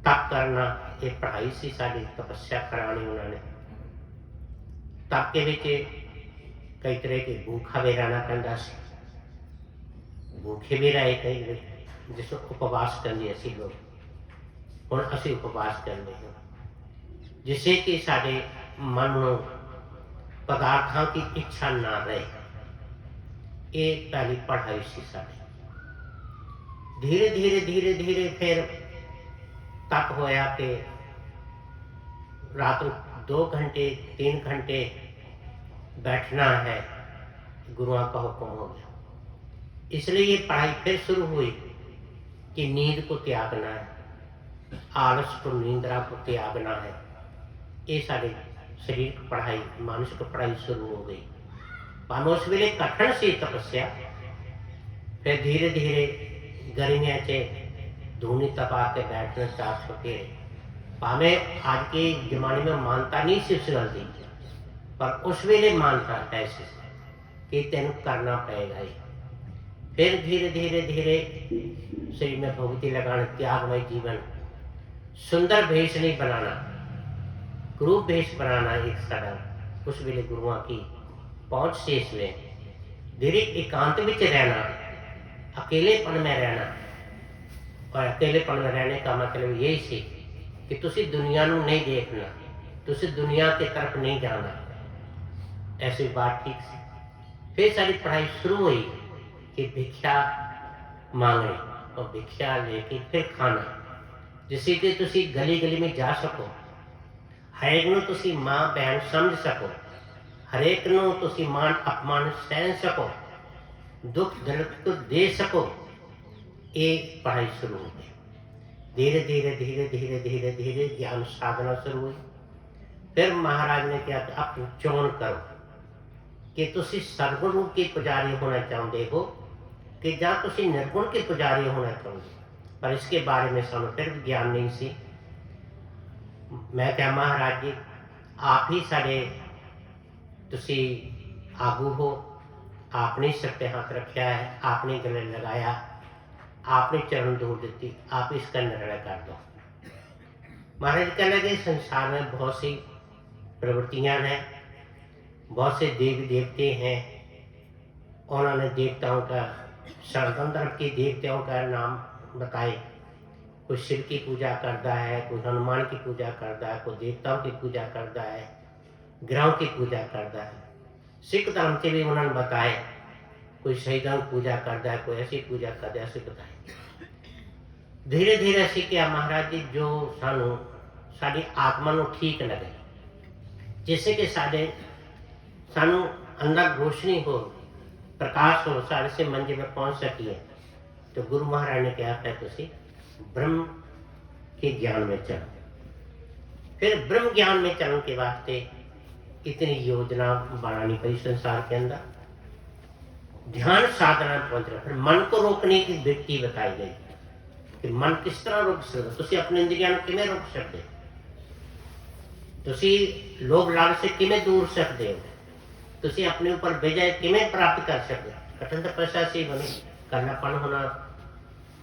तप करना, ये पढ़ाई सी साडी, तपस्या करानी उन्होंने। तप के विच कई तरह के भूखा भी रहना पैंदा सी, भूखे भी रहे कई, जिसको उपवास करते असी लोग, हुण असी उपवास करते हैं, जिससे कि साडे मन नूं पदार्थां की इच्छा ना रहे। ये पहली पढ़ाई सी साडी। धीरे धीरे धीरे धीरे फिर तप होया कि रात 2 घंटे 3 घंटे बैठना है, गुरुओं का हुक्म हो गया। इसलिए ये पढ़ाई फिर शुरू हुई कि नींद को त्यागना है, आलस को, निंद्रा को त्यागना है। ये सारे शरीर पढ़ाई, मानसिक पढ़ाई शुरू हो गई। पर उस वेले कठिन सी तपस्या। फिर धीरे धीरे गर्मियों से धूनी तपा के बैठना स्टार्ट होके, भावें आज के जमाने में मानता नहीं सी उस गल की, पर उस वेले मानता ऐसी कि तेन करना पड़ेगा ही। फिर धीरे धीरे धीरे शरीर में भगवती लगाना, त्यागमय जीवन, सुंदर भेष नहीं बनाना, गुरु भेष बनाना एक सारा। उस वेले गुरुओं की पहुंच से इसमें धीरे एकांत में रहना, अकेलेपन में रहना। और अकेलेपन में रहने का मतलब यही सी कि तुसी दुनिया नूं नहीं देखना, तुसी दुनिया की तरफ नहीं जाना। ऐसी बात ठीक सी। फिर सारी पढ़ाई शुरू हुई कि भिक्षा मांगनी और भिक्षा लेके फिर खाना, जिससे कि तुसी गली गली में जा सको, हरेक नूं तुसी मां बहन समझ सको, हरेक नूं तुसी मान अपमान सहन सको, दुख दर्द दे सको। ये पढ़ाई शुरू हो गई। धीरे धीरे धीरे धीरे धीरे धीरे ज्ञान साधना शुरू हुई। फिर महाराज ने क्या, अपनी चोन करो कि तुसी सरगुण के पुजारी होना चाहते हो कि जां तुसी निर्गुण के पुजारी होना चाहते। पर इसके बारे में सानू फिर ज्ञान नहीं सी। मैं क्या, महाराज जी आप ही साडे तुसी आगू हो, आपने सिर पे हाथ रखा है, आपने गले लगाया, आपने चरण धूल दी, आप इसका निर्णय कर दो। महाराज कहने लगे संसार में बहुत सी प्रवृत्तियां हैं, बहुत से देवी देवते हैं। उन्होंने देवताओं का, सनातन धर्म के देवताओं का नाम बताए। कोई शिव की पूजा करता है, कोई हनुमान की पूजा करता है, कोई देवताओं की पूजा करता है, ग्रहों की पूजा करता है। सिख धर्म के भी उन्होंने बताए, कोई शहीदों की पूजा करता है, कोई ऐसी पूजा करता है, ऐसे बताए। धीरे धीरे ऐसे क्या महाराज जी, जो सानू साडी आत्मा नू ठीक लगे, जिससे कि सानू अंदर रोशनी हो, प्रकाश हो, सारे से मंजिल में पहुंच सकिए। तो गुरु महाराज ने क्या है, तुसी ब्रह्म के ज्ञान में चलो। फिर ब्रह्म ज्ञान में चलने के वास्ते इतनी योजना बनानी पड़ी संसार के अंदर। ध्यान साधना पहुंचना, फिर मन को रोकने की विधि बताई गई कि मन किस तरह रोक सकते। तुसी अपने इंद्रियां किवें रोक सकते, तुसी लोभ लालच से किवें दूर सकते हो, तुसी अपने ऊपर विजय किवें प्राप्त कर सकते हो। कठिन तपस्या से बने, करनापन होना,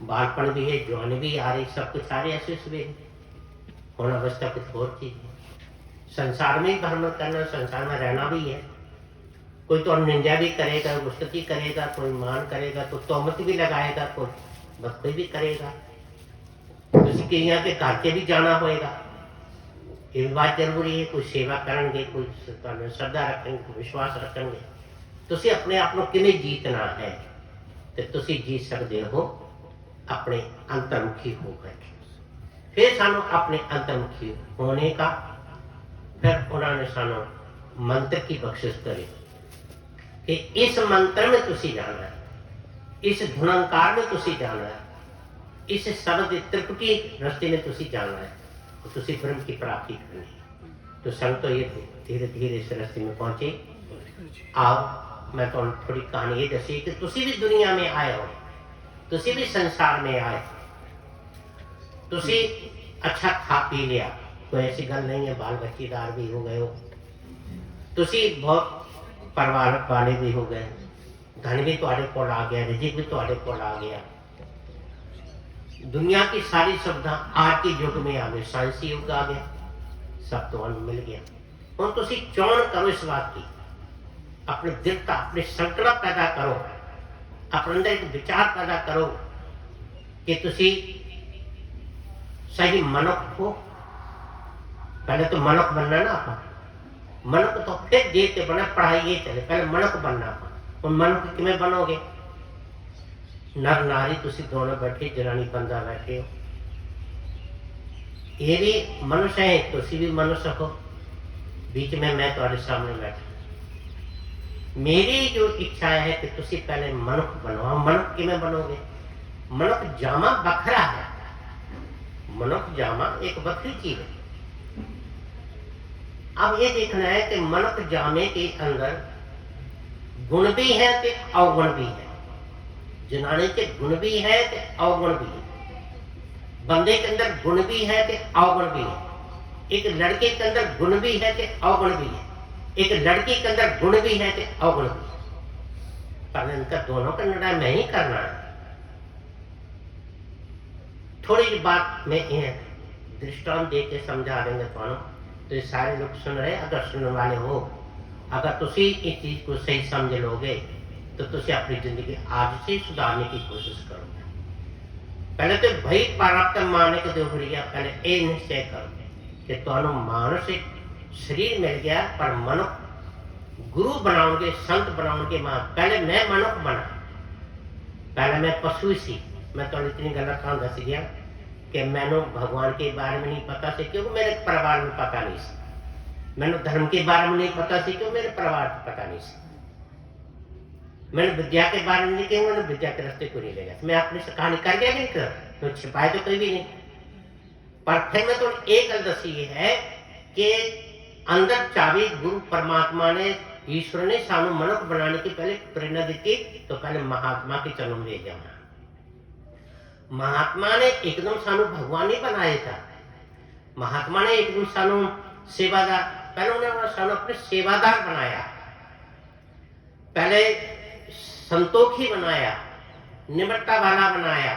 बालपन भी है, जवानी भी आ रही, सब कुछ आ रही, ऐसे सवेरे होना अवस्था कुछ और चीज है। संसार में ही भ्रमण करना, संसार में रहना भी है। कोई तो निंदा भी करेगा, गुस्ताखी करेगा, कोई मान करेगा, तो तोहमत भी लगाएगा, कोई बदतमीजी भी करेगा। किसी के यहाँ के घर के भी जाना होएगा, ये बात जरूरी है। कोई सेवा करेंगे, कोई श्रद्धा रखेंगे, कोई विश्वास रखेंगे। तुसी अपने आप को किवें जीतना है, तो तुसी जीत सकते हो अपने अंतर्मुखी होकर। फिर सानू अपने अंतर्मुखी होने का, फिर उन्होंने सानू मंत्र की बख्शिश करी कि इस मंत्र में तुसी जाना है, इस धुनंकार में तुसी जाना है, इस शब्द त्रिपुटी रस्ते में तुसी जाना है, तो तुसी ब्रह्म की प्राप्ति करनी है। तो संत तो ये धीरे धीरे इस रस्ते में पहुंचे। आओ मैं तो थोड़ी कहानी ये दसी कि तुसी भी दुनिया में आए हो, तुसी भी संसार में आए, तुसी अच्छा खा पी लिया, कोई ऐसी गल नहीं है, बाल बच्चेदार भी हो गए हो, तुसी बहुत परिवार वाले भी हो गए, धन भी तुहाडे कोल आ गया, रिजिक भी तुहाडे कोल आ गया। दुनिया की सारी सुविधा आज के युग में आ गई, साइंसी युग आ गया, सब तो मिल गया। ਹੁਣ ਤੁਸੀਂ ਚੋਣ ਕਰੋ ਇਸ ਬਾਤ की, अपने दिल का अपने संकल्प पैदा करो, अपने अंदर एक विचार पैदा करो कि तुसी सही मनुख हो। पहले तो मनुख बनना ना, आप मनुख तो फिर देख के बना, पढ़ाई ये चले, पहले मनुख बनना। आप मनुख किमें बनोगे? नर नारी तुसी दोनों बैठे, जनानी बंदा बैठे हो, ये भी मनुष्य है, तुसी भी मनुष्य हो, बीच में मैं तुम्हारे सामने बैठा। मेरी जो इच्छा है कि तुसी पहले मनुख बनो। मनुख किमें बनोगे? मनुख जामा बखरा है, मनुख जामा एक बखरी चीज है। अब ये देखना है कि मनुख जामे के अंदर गुण भी है कि अवगुण भी है। जनाने के गुण भी है कि अवगुण भी है, बंदे के अंदर गुण भी है कि अवगुण भी है, एक लड़के के अंदर गुण भी है कि अवगुण भी है, एक लड़की के अंदर गुण भी है कि अवगुण भी है। पर इनका दोनों का निर्णय मैं ही करना है। थोड़ी सी बात में दृष्टांत दे के समझा देंगे दोनों, तो ये सारे लोग सुन रहे, अगर सुनने वाले हो, अगर तुसी इस चीज को सही समझ लोगे तो तुसी अपनी जिंदगी आज से सुधारने की कोशिश करोगे। पहले तो भाई प्राप्त माने के दोहरिया, पहले ये निश्चय करो कि दोनों मानसिक शरीर मिल गया, पर मनुख गुरु बनाओगे, संत बनाओगे। मां पहले मैं मनुख बना, पहले मैं पशु सी। मैं तो इतनी गलत काम दस गया कि मैंने भगवान के बारे में नहीं पता से, क्योंकि मेरे परिवार में पता नहीं सी। मैंने धर्म के बारे में नहीं पता सी, क्यों मेरे परिवार में पता नहीं सी। मैंने विद्या के बारे में नहीं किया, मैंने विद्या के रास्ते को नहीं ले गया। मैं अपनी से कहानी कर गया नहीं कर, तो छिपाए तो कोई भी नहीं। पर फिर मैं तो एक गल दसी ये है कि अंदर चाबी गुरु परमात्मा ने, ईश्वर ने सानू मनुख बनाने की पहले प्रेरणा दी थी, तो पहले महात्मा के चरणों में ले जाना। महात्मा ने एकदम सानू भगवान नहीं बनाया था, महात्मा ने एकदम सानू सेवादार, पहले उन्होंने सानू अपने सेवादार बनाया, पहले संतोखी बनाया, निम्रता वाला बनाया,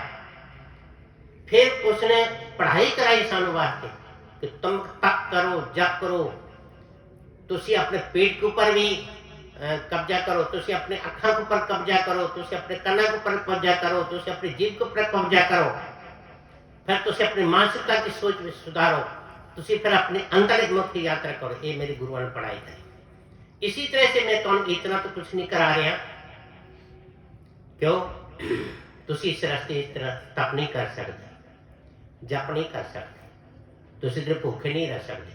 फिर उसने पढ़ाई कराई सानू वास्ते कि तुम तप करो, जप करो, तुसी अपने पेट के ऊपर भी कब्जा करो, तुसी अपने अखा के ऊपर कब्जा करो, तुसी अपने कन्ना के ऊपर कब्जा करो, तुसी अपनी जीभ के ऊपर कब्जा करो, फिर तुसी अपनी मानसिकता की सोच में सुधारो, तुसी फिर अपने अंतरिक मुख की यात्रा करो। ये मेरी गुरुओं ने पढ़ाई करी। इसी तरह से मैं तो इतना तो कुछ नहीं करा रहा, क्यों? तुसी इस रास्ते इस तरह तप नहीं कर सकते, जप नहीं कर सकते, तुसी इधर भूखे नहीं रह सकते,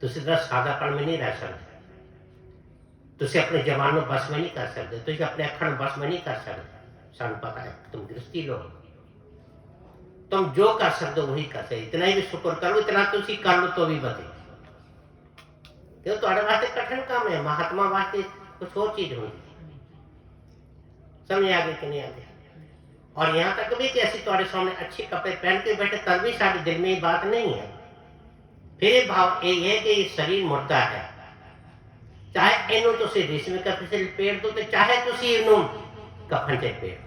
तुसी इधर सादापन में नहीं रह सकते, तुसी अपने जवान में बस में नहीं कर सकते, तुसी अपने अखंड बस में नहीं कर सकते। सानू पता है तुम गृहस्थी लोग, तुम जो कर सकते हो वही कर सकते। इतना ही भी शुक्र करो, इतना तुसी कर लो तो भी बते, क्यों तुम्हारे वास्ते कठिन काम है, महात्मा वास्ते कुछ और चीज होगी। समझ आगे कि नहीं आगे? और यहाँ तक भी कि ऐसी तुम्हारे सामने अच्छे कपड़े पहन के बैठे, तब भी सारे दिल में ये बात नहीं है। फिर भाव ये है कि ये शरीर मुर्दा है, चाहे इनू तुसी रेशमी कपड़े से लपेट दो, तो चाहे तुसी इनू कफन से लपेट दो,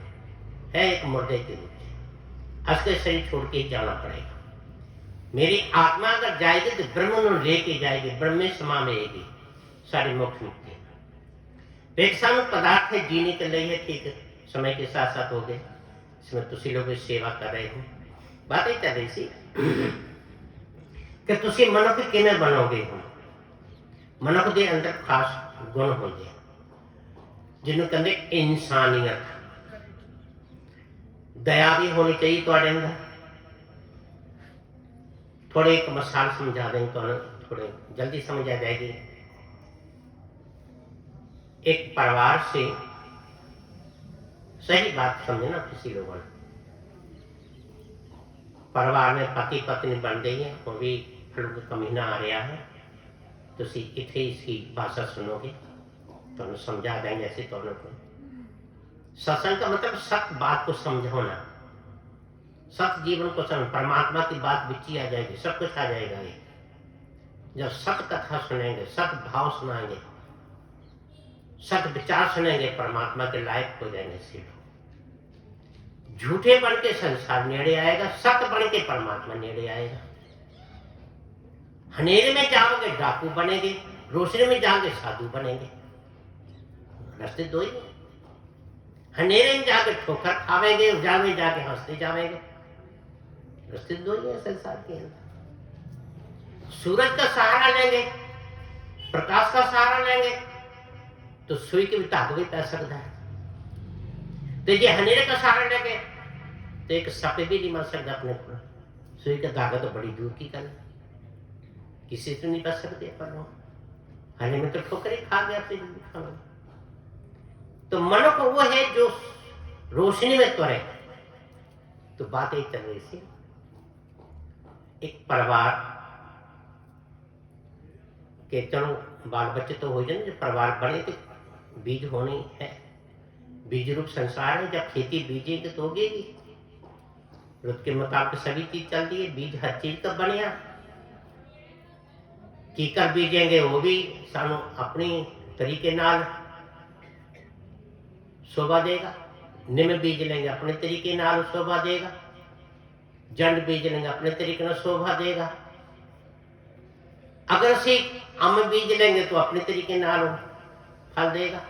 है एक मुर्दे के रूप में। असली शरीर छोड़ के ही जाना पड़ेगा। मेरी आत्मा अगर जाएगी तो ब्रह्म लेके जाएगी, ब्रह्म में समा मिलेगी, सारी मोक्ष मुक्ति। एक सामू पदार्थ है जीने के लिए है, ठीक समय के साथ साथ हो गए, इसमें तुसी लोग सेवा कर रहे हो। बात ही चल रही सी कि तुसी मनुख किमें बनोगे हो। मनुख के अंदर खास गुण होंगे जिन्होंने कहते इंसानियत, दया भी होनी चाहिए तुम्हारे अंदर। थोड़े एक मिसाल समझा देंगे तो थोड़े जल्दी समझ आ जाएगी। एक परिवार से, सही बात समझे ना किसी लोगों ने, परिवार में पति पत्नी बन गई है, वो भी फल का महीना आ रहा है, तो इतने इसकी भाषा सुनोगे तो समझा देंगे ऐसे दोनों को। सत्संग का मतलब सत्य बात को समझाना, सत्य जीवन को समझ, परमात्मा की बात बिची आ जाएगी, सब कुछ आ जाएगा। ये जब सत्य कथा सुनेंगे, सत्य भाव सुनाएंगे, सत्य विचार सुनेंगे, परमात्मा के लायक हो जाएंगे। झूठे बन के संसार नेड़े आएगा, सत्य बन के परमात्मा नेड़े आएगा। हनेरे में जाओगे डाकू बनेंगे, रोशनी में जाओगे साधु बनेंगे। रास्ते दो ही हैं। हनेरे में जाके ठोकर खावेंगे, उजाले में जाके हंसते जावेंगे। रास्ते दो ही हैं संसार के अंदर। सूरज का सहारा लेंगे, प्रकाश का सहारा लेंगे तो सुई के भी धागे भी पै सकता है। तो ये हनेरे का सहारा लेंगे तो एक सपे भी नहीं मर सकता अपने को। सुई का धागा तो बड़ी दूर की गल, किसी से नहीं बच सकते। पर हने में तो ठोकर ही खा गया अपनी जिंदगी में। तो मनुष्य वो है जो रोशनी में त्वरे। तो बात एक चल रही थी, एक परिवार के चलो बाल बच्चे तो हो जाए, जब परिवार बने तो बीज होने है। बीज रूप संसार है, जब खेती बीजेंगे तो उगेगी। रुत के मुताबिक सभी चीज चलती है। बीज हर चीज का बनिया। कीकर बीजेंगे वो भी सानू अपनी तरीके नाल शोभा देगा। निम बीज लेंगे अपने तरीके नाल शोभा देगा। जंड बीज लेंगे अपने तरीके नाल शोभा देगा। अगर असी अम बीज लेंगे तो अपने तरीके नाल फल देगा।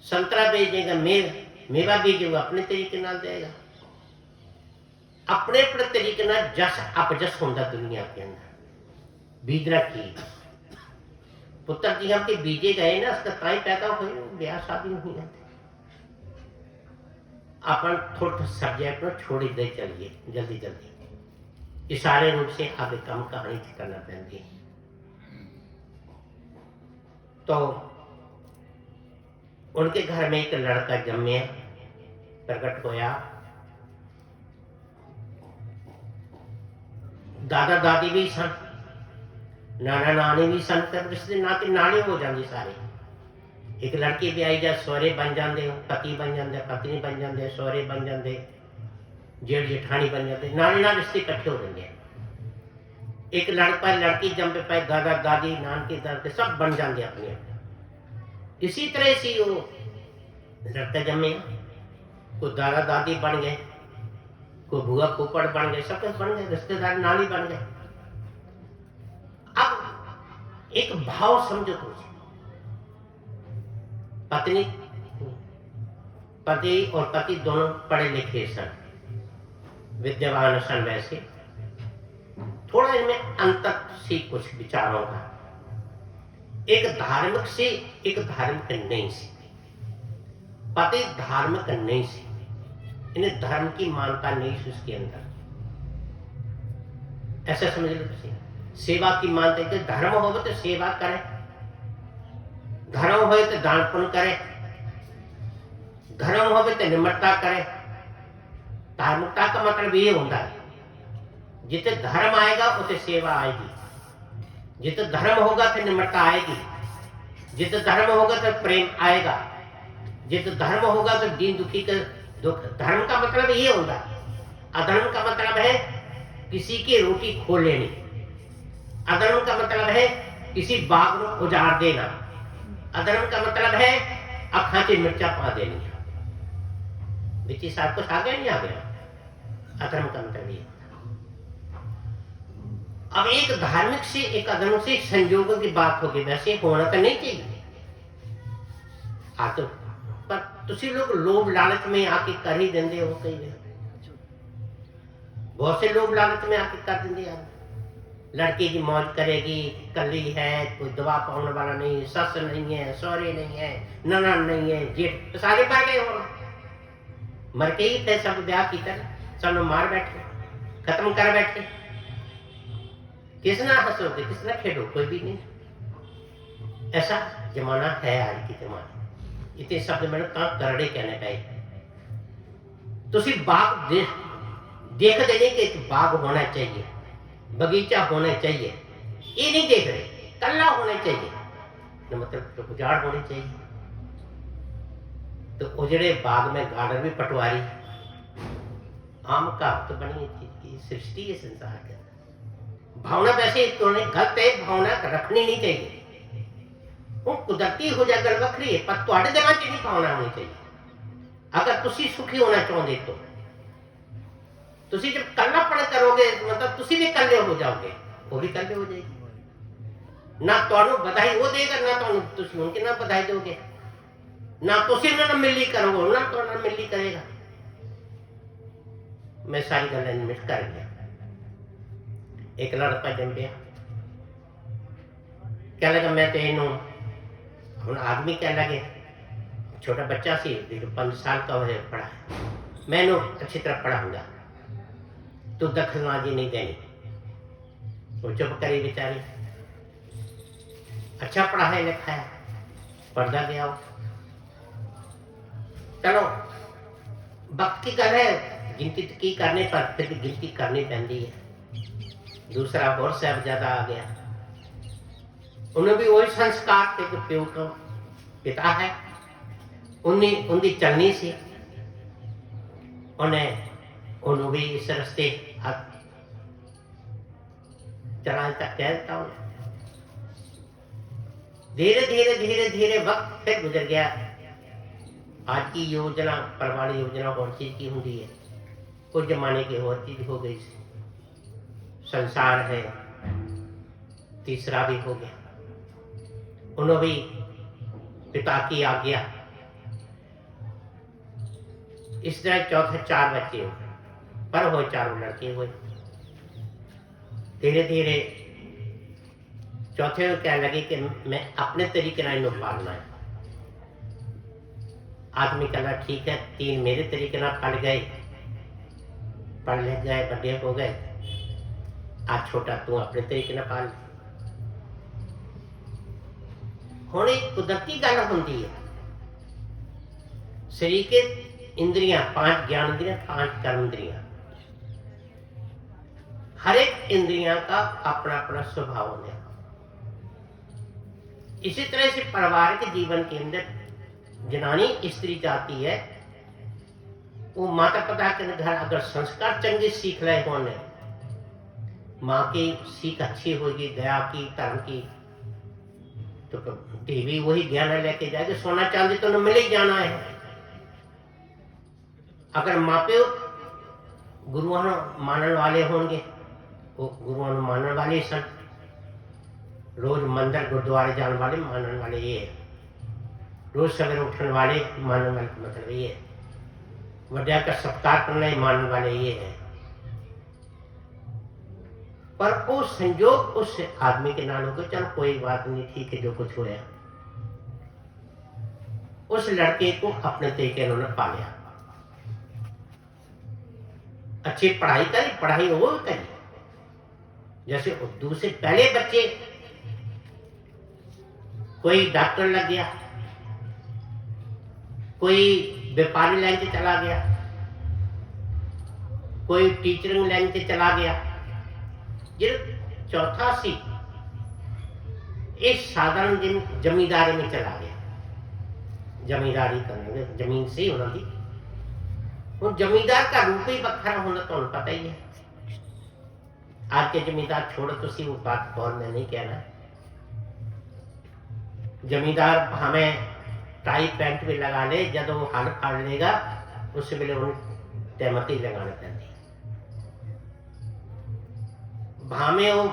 संतरा बीजेगा, मेवा बीजेगा अपने तरीके नाल देगा। अपने अपने तरीके नाल जस अपजस होंदा दुनिया के अंदर। बीजना की पुत्र जी हम के बीजे गए ना, उसका ताई पैदा हुए, ब्याह शादी नहीं है। अपन थोड़ा सब्जेक्ट में छोड़ दे चलिए जल्दी जल्दी। इशारे रूप से आगे कम कहानी करना पैंती है। तो उनके घर में एक लड़का जन्मे, प्रकट होया। दादा दादी भी सन, नाना नानी भी सन, रिश्ते नाते नाने हो जाते सारे। एक लड़की भी आई जा, सौरे बन जाते, पति बन जाते, पत्नी बन जाते, सौरे बन जाते, जेठ जेठानी बन जाते, नाने नाल रिश्ते इकट्ठे हो जाते हैं। एक लड़का लड़की जम पे पाए, दादा दादी नानके दादे सब बन जाते अपने। इसी तरह से वो लड़का जमे, कोई दादा दादी बन गए, कोई बुआ फूफड़ बन गए, सब कुछ बन गए, रिश्तेदार नानी बन गए। अब एक भाव समझो तुझे, पत्नी पति और पति दोनों पढ़े लिखे सन, विद्यावान सन। वैसे थोड़ा इनमें अंतर सी कुछ विचारों का, एक धार्मिक से एक धार्मिक नहीं से। पति धार्मिक नहीं से, इन्हें धर्म की मानता नहीं से उसके अंदर, ऐसा समझ लो। सेवा की मानते कि धर्म हो तो सेवा करे, धर्म हो तो दान पुण्य करे, धर्म हो तो निम्रता करे। धार्मिकता का मतलब ये होता है, जितने धर्म आएगा उसे सेवा आएगी, जितने धर्म होगा तो निम्रता आएगी, जितने धर्म होगा तो प्रेम आएगा, जितने धर्म होगा तो दीन दुखी का दुख। धर्म का मतलब ये होता है। अधर्म का मतलब है किसी की रोटी खो लेनी। अधर्म का मतलब है किसी बाग को उजाड़ देना। अधर्म का मतलब है अखा से मिर्चा पा देनी। बिची साहब कुछ आ गया नहीं आ गया? अधर्म का मतलब ये। अब एक धार्मिक से एक अधर्म से संयोगों की बात होगी, वैसे होना तो नहीं चाहिए। तो पर तुसी लोग लोभ लालच में आके कर ही देंगे हो। कई बहुत से लोग लालच में आके कर देंगे यार। लड़की की मौज करेगी, कली है, कोई दवा पाने वाला नहीं, सस नहीं है, सौरे नहीं है, ननन नहीं है, जेठ, तो सारे मर गए हो। मर के ही थे सब, ब्याह की तरह सब मार बैठे, खत्म कर बैठे। किसना हंसोगे, किसना खेलोगे, कोई भी नहीं। ऐसा जमाना है आज की जमाना। इतने शब्द मैंने कहा करड़े कहने का। तो सिर्फ बाग देख देने के बाग होना चाहिए, बगीचा होना चाहिए, ये नहीं देख रहे। कल्ला होना चाहिए, तो मतलब तो उजाड़ होनी चाहिए। तो उजड़े बाग में गार्डन भी पटवारी, आम का तो बनी थी सृष्टि है संसार के अंदर। भावना वैसे तोड़ने गलत है, भावना रखनी नहीं चाहिए। वो कुदरती हो जाए अगर वखरी है, पर थोड़े दिमाग की नहीं भावना होनी चाहिए। अगर तुसी सुखी होना चाहते तो तुसी जब कल्लापन करोगे मतलब तुसी भी कल्ले हो जाओगे, वो भी कल्ले हो जाएगी। ना तुहानू बधाई वो देगा, ना तुहानू तुसी उनके ना बधाई दोगे, ना तुसी उन्हां नाल मिली करोगे, ना तुहाडे नाल मिली करेगा। मैं सारी गल एडमिट कर गया। एक लड़का जम गया, कह लगा मैं तो इनू हुण आदमी कह लगे, छोटा बच्चा सी 5 साल का है, पढ़ा है, मैं इनू अच्छी तरह पढ़ाऊंगा, तू दखलंदाजी नहीं देनी। वो चुप करी बेचारी, अच्छा पढ़ाया लिखाया, पढ़ता गया वो। चलो वक्त की गल है, गिनती की करने पर फिर भी गिनती करनी पैंदी है। दूसरा और साहबजादा आ गया, उन्हें भी वही संस्कार थे कि प्यो का पिता है, उनकी चलनी सी, उन्हें भी इस रस्ते चला तक कह देता उन्हें। धीरे धीरे धीरे धीरे वक्त फिर गुजर गया। आज की योजना, परिवार योजना और चीज की होती है, कुछ जमाने की और चीज हो गई, संसार है, तीसरा भी हो गया। उन्होंने भी पिता की आज्ञा, इस तरह चौथे 4 बच्चे हुए, पर हो 4 लड़के हुए। धीरे धीरे चौथे में कहने लगे कि मैं अपने तरीके नाल इन्हूं पालना है। आदमी कहना ठीक है, 3 मेरे तरीके नाल पल गए, पढ़ लिख गए, बड़े हो गए, आज छोटा तू अपने तरीके नाल पाल। हुण एक कुदरती गल होंदी है, शरीर के इंद्रियां 5 ज्ञान इंद्रियां, 5 कर्म इंद्रियां, हर एक इंद्रियां का अपना अपना स्वभाव होता है। इसी तरह से पारिवारिक जीवन के अंदर जनानी स्त्री जाती है, वो माता पिता के घर अगर संस्कार चंगे सीख रहे होने, माँ की सीख अच्छी होगी, दया की, धर्म की, तो टीवी वही ज्ञान लेके जाएगी। सोना चांदी तो न मिल ही जाना है। अगर मापे गुरुओं मानने वाले होंगे, वो गुरुओं मानने वाले सन, रोज मंदिर गुरुद्वारे जाने वाले मानने वाले ये है, रोज सवेरे उठने वाले मानने वाले मतलब ये है, वड्या का सत्कार करने मानने वाले ये है। पर वो संयोग उस आदमी के नाल हो गए, चलो कोई बात नहीं, ठीक है जो कुछ होया। उस लड़के को अपने तरीके उन्होंने पालिया, अच्छी पढ़ाई करी, पढ़ाई वो करी जैसे दूसरे पहले बच्चे, कोई डॉक्टर लग गया, कोई व्यापारी लाइन से चला गया, कोई टीचरिंग लाइन से चला गया। जो चौथा सी इस साधारण जमींदारी में चला गया, जमींदारी करने जमीन से उन्होंने। और जमींदार का रूप ही बखरा होना तो पता ही है। आज के जमींदार छोड़ो तो सी, वो बात और मैं नहीं कहना। जमींदार हमें टाई पैंट भी लगा ले, जब वो हल फाड़ लेगा उस वेले उन्हें तहमती लगाने पैंती। भावे वो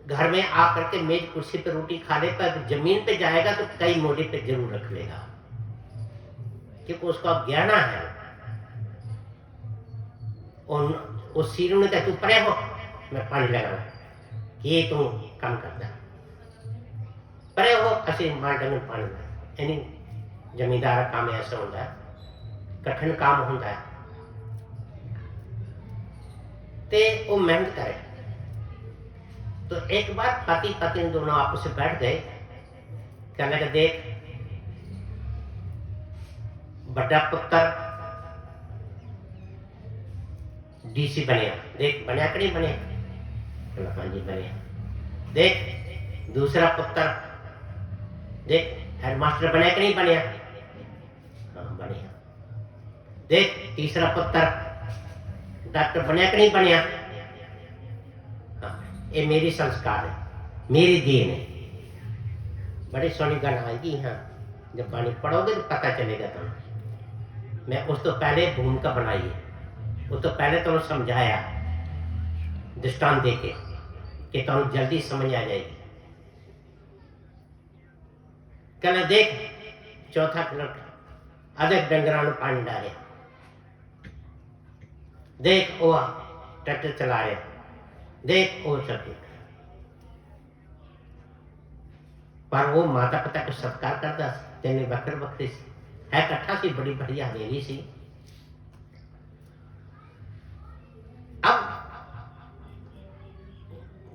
घर में आकर के मेज कुर्सी पे रोटी खा ले, पर जमीन पे जाएगा तो कई मोढ़े पे जरूर रख लेगा, क्योंकि उसका ज्ञाना है। और उस सीरू ने कहा तू परे हो, मैं पानी लगाना, ये तू काम करता परे हो, असि मार डंग पानी लगा। यानी जमींदार का काम ऐसा होता है, कठिन काम होता है, ते वो मेहनत करे। तो एक बार पति पत्नी दोनों आपस में बैठ गए, कहने लगे देख बड़ा पुत्र डीसी बनेगा, देख बनया कि नहीं बनया? हाँ जी बनया। देख दूसरा पुत्र, देख हेडमास्टर बनया कि नहीं बनया? हाँ बनया। देख तीसरा पुत्र डॉक्टर बनया कि नहीं बनया? हाँ, ये मेरी संस्कार है, मेरी देन है। बड़ी सोनी गल आएगी। हाँ जब पानी पढ़ोगे तो पता चलेगा तुम्हें। मैं उस तो पहले भूमिका बनाई है, वो तो पहले तो समझाया दृष्टांत देके कि तुम जल्दी समझ आ जाएगी। कहना देख चौथा किलोमीटर अधे डंगरां नूं पानी डाले, देख वो ट्रैक्टर चला रहे, देख वो सब। पर वो माता पिता को सत्कार करता तेने बकर बकरी सी है कट्ठा सी, बड़ी बढ़िया हवेली सी। अब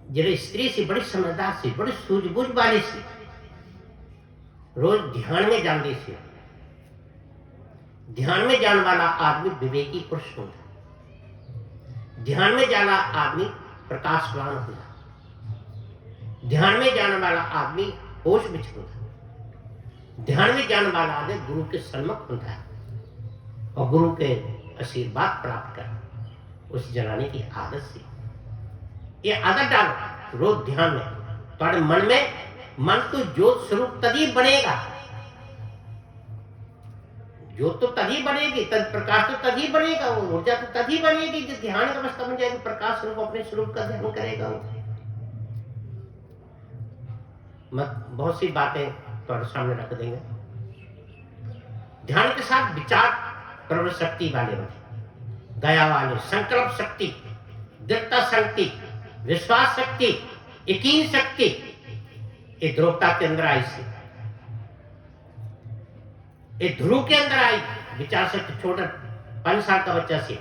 जिहड़ी स्त्री सी बड़ी समझदार सी, बड़ी सूझबूझ वाली सी, रोज ध्यान में जाती सी। ध्यान में जाने वाला आदमी विवेकी पुरुष होता, ध्यान में जाना आदमी प्रकाशवान होता, ध्यान में जाने वाला आदमी होश में होता, ध्यान में जाने वाला आदमी गुरु के सन्मुख होता है और गुरु के आशीर्वाद प्राप्त कर। उस जनानी की आदत सी, ये आदत डालो रोज ध्यान में, तुम्हारे मन में मन तो ज्योत स्वरूप तभी बनेगा, ज्योत तो तभी बनेगी, तद प्रकाश तो तभी बनेगा, वो ऊर्जा तो तभी बनेगी जब ध्यान की अवस्था में जाएगी, प्रकाश स्वरूप अपने स्वरूप का ध्यान करेगा। बहुत सी बातें तुम्हारे सामने रख देंगे। ध्यान के साथ विचार प्रबल शक्ति वाले बने, दया वाले, संकल्प शक्ति, दृढ़ता शक्ति, विश्वास शक्ति, यकीन शक्ति, ये ध्रुवता के अंदर आई सी, ये ध्रुव के अंदर आई विचार शक्ति। छोटा 5 साल का बच्चा सी,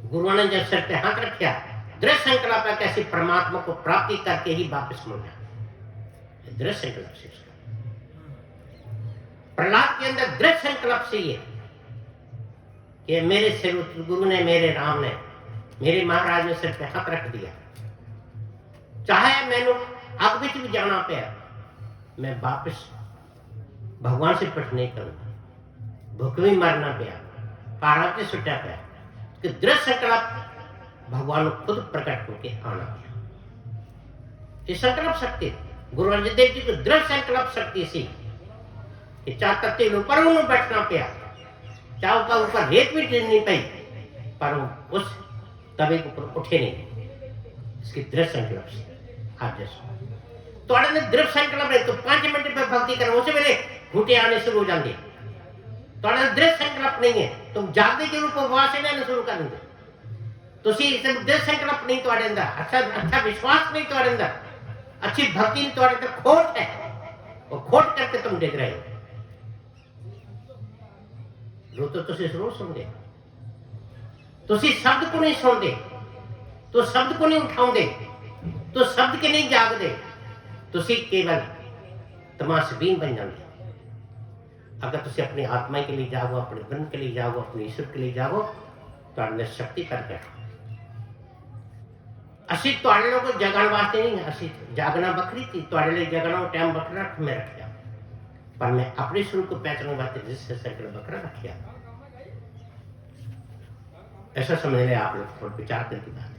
गुरु ने जब सर पे हाथ रखा, दृढ़ संकल्प है कैसे परमात्मा को प्राप्ति करके ही वापस मुड़ना, दृढ़ संकल्प से। प्रहलाद के अंदर दृढ़ संकल्प से ये कि मेरे सिर गुरु ने, मेरे राम ने, मेरे महाराज ने सिर पे हाथ रख दिया, चाहे मैंने आग बिच भी जाना पे, मैं वापस भगवान से पट नहीं करूंगा, भूख भी मरना पे, पहाड़ से सुटा पे, कि दृढ़ संकल्प भगवान खुद प्रकट होकर आना पे। ये संकल्प शक्ति गुरु अर्जन देव जी को दृढ़ संकल्प शक्ति सी कि चार तत्ते ऊपर उन्होंने बैठना पे, चाहे का ऊपर रेत भी गिरनी पाई, पर उस तवे के ऊपर उठे नहीं, इसकी दृढ़ संकल्प से। आप जैसा तो ने दृढ़ संकल्प है तो 5 मिनट पे भक्ति करो, उसे मेरे घूटे आने शुरू हो जाएंगे। तो दृढ़ संकल्प नहीं है, तुम जागते के रूप उपवास लेना शुरू कर देंगे, तो दृढ़ संकल्प नहीं तुम्हारे अंदर, अच्छा विश्वास नहीं तुम्हारे अंदर, अच्छी भक्ति नहीं तुम्हारे अंदर, खोट है, वो खोट करके तुम देख रहे हो। तो जरूर सुनते, तुसी शब्द को नहीं सुनते, तो शब्द को नहीं उठाओगे, तो शब्द के नहीं जागते, तुसी केवल तमाशबीन बन जाते। अगर तुसी अपनी आत्मा के लिए जागो, अपने ब्रह्म के लिए जागो, अपने ईश्वर के लिए जागो, तो अंदर शक्ति कर बैठो। असी तुहाडे लोगों को जगाने वास्ते नहीं, असी जागना बखरी थी, तुहाडे लिए जगना टाइम बखरा मैं रखा, पर मैं अपने स्वरूप को पहचानने वास्ते जिससे संकल्प बखरा रखा। ऐसा समझ ले आप लोग, थोड़ा विचार करके बात।